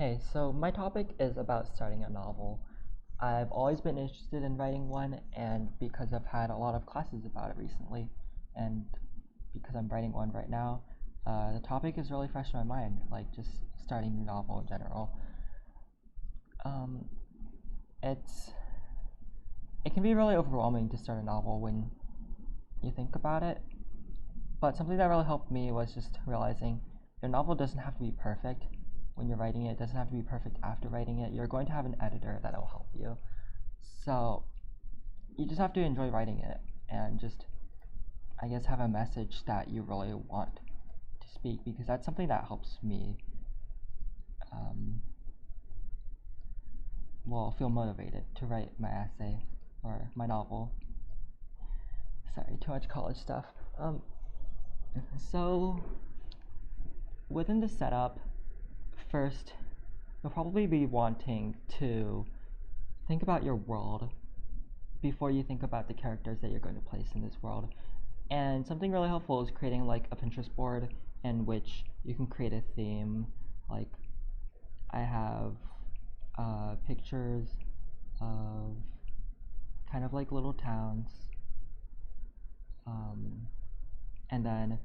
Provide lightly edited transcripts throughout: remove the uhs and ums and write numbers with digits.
Hey, so my topic is about starting a novel. I've always been interested in writing one, and because I've had a lot of classes about it recently, and because I'm writing one right now, the topic is really fresh in my mind, like just starting a novel in general. Um, it's it can be really overwhelming to start a novel when you think about it, but something that really helped me was just realizing your novel doesn't have to be perfect when you're writing it. It doesn't have to be perfect after writing it. You're going to have an editor that'll help you. So you just have to enjoy writing it and just, I guess, have a message that you really want to speak because that's something that helps me, um, well, feel motivated to write my essay or my novel. Sorry, too much college stuff. So within the setup, first, you'll probably be wanting to think about your world before you think about the characters that you're going to place in this world. And something really helpful is creating like a Pinterest board in which you can create a theme. Like I have pictures of kind of like little towns, um, and then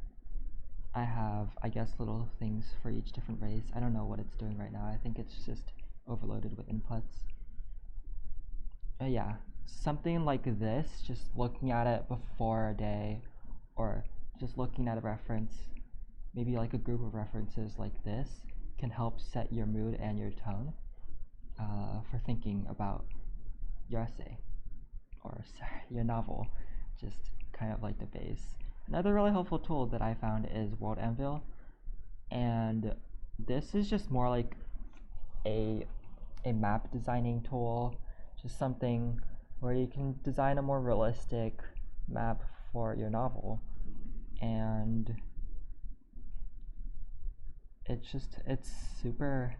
I have, I guess, little things for each different race. I don't know what it's doing right now. I think it's just overloaded with inputs. Yeah, something like this, just looking at it before a day, or just looking at a reference, maybe like a group of references like this, can help set your mood and your tone for thinking about your essay or sorry, your novel, just kind of like the base. Another really helpful tool that I found is World Anvil, and this is just more like a a map designing tool, just something where you can design a more realistic map for your novel. And it's super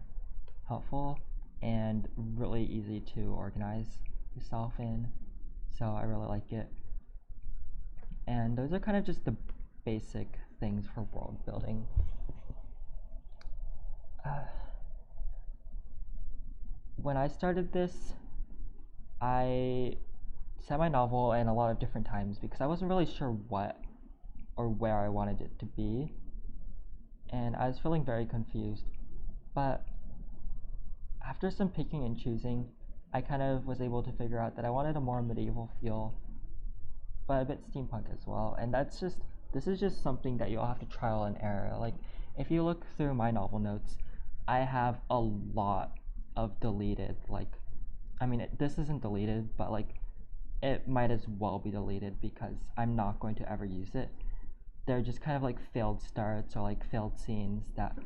helpful and really easy to organize yourself in. So I really like it. And those are kind of just the basic things for world building. Uh, when I started this, I set my novel in a lot of different times because I wasn't really sure what or where I wanted it to be, and I was feeling very confused. But after some picking and choosing, I kind of was able to figure out that I wanted a more medieval feel, but a bit steampunk as well. And this is just something that you'll have to trial and error. Like, if you look through my novel notes, I have a lot of deleted, like, I mean, this isn't deleted, but like, it might as well be deleted because I'm not going to ever use it. They're just kind of like failed starts or like failed scenes that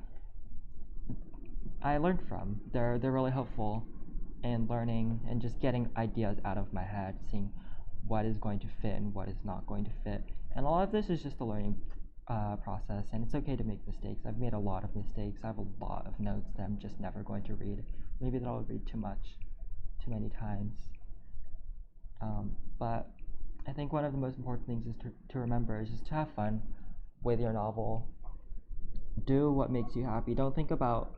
I learned from. They're really helpful in learning and just getting ideas out of my head, seeing what is going to fit and what is not going to fit. And a lot of this is just a learning process, and it's okay to make mistakes. I've made a lot of mistakes. I have a lot of notes that I'm just never going to read. Maybe that I'll read too much, too many times. But I think one of the most important things is to remember is just to have fun with your novel. Do what makes you happy. Don't think about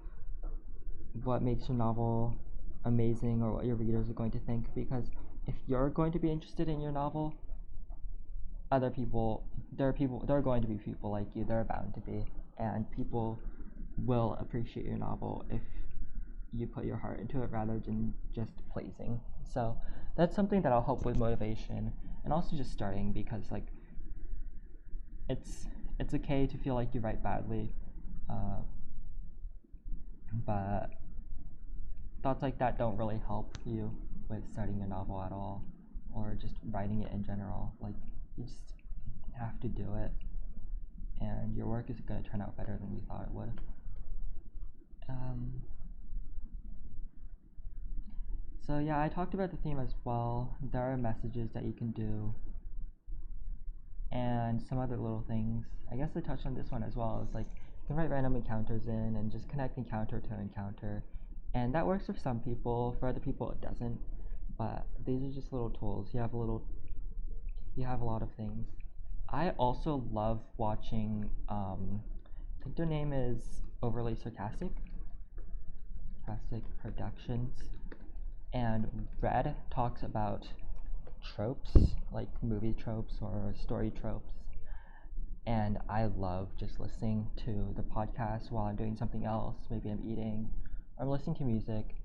what makes your novel amazing or what your readers are going to think because if you're going to be interested in your novel, there are going to be people like you. There are bound to be, and people will appreciate your novel if you put your heart into it rather than just pleasing. So that's something that'll help with motivation and also just starting because like it's it's okay to feel like you write badly, uh, but thoughts like that don't really help you with starting a novel at all or just writing it in general. Like you just have to do it and your work is going to turn out better than you thought it would. Um, so yeah, I talked about the theme as well. There are messages that you can do and some other little things. I guess I touched on this one as well. It's like you can write random encounters in and just connect encounter to encounter. And that works for some people, for other people it doesn't. But these are just little tools. You have a lot of things. I also love watching I think their name is Overly Sarcastic. Sarcastic Productions, and Red talks about tropes, like movie tropes or story tropes, and I love just listening to the podcast while I'm doing something else. Maybe I'm eating, or I'm listening to music,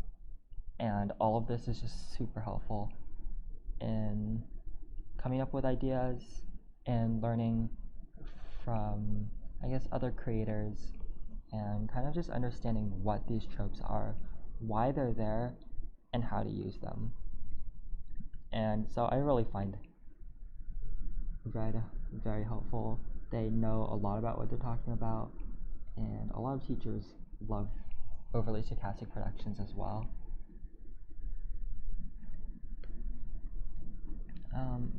and all of this is just super helpful in coming up with ideas and learning from, I guess, other creators, and kind of just understanding what these tropes are, why they're there, and how to use them. And so I really find Red very helpful. They know a lot about what they're talking about, and a lot of teachers love Overly Sarcastic Productions as well.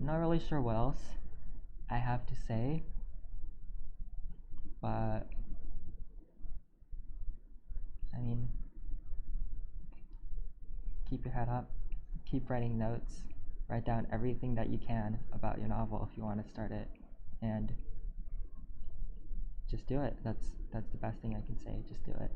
Not really sure what else I have to say, but I mean, keep your head up, keep writing notes, write down everything that you can about your novel if you want to start it, and just do it. That's the best thing I can say. Just do it.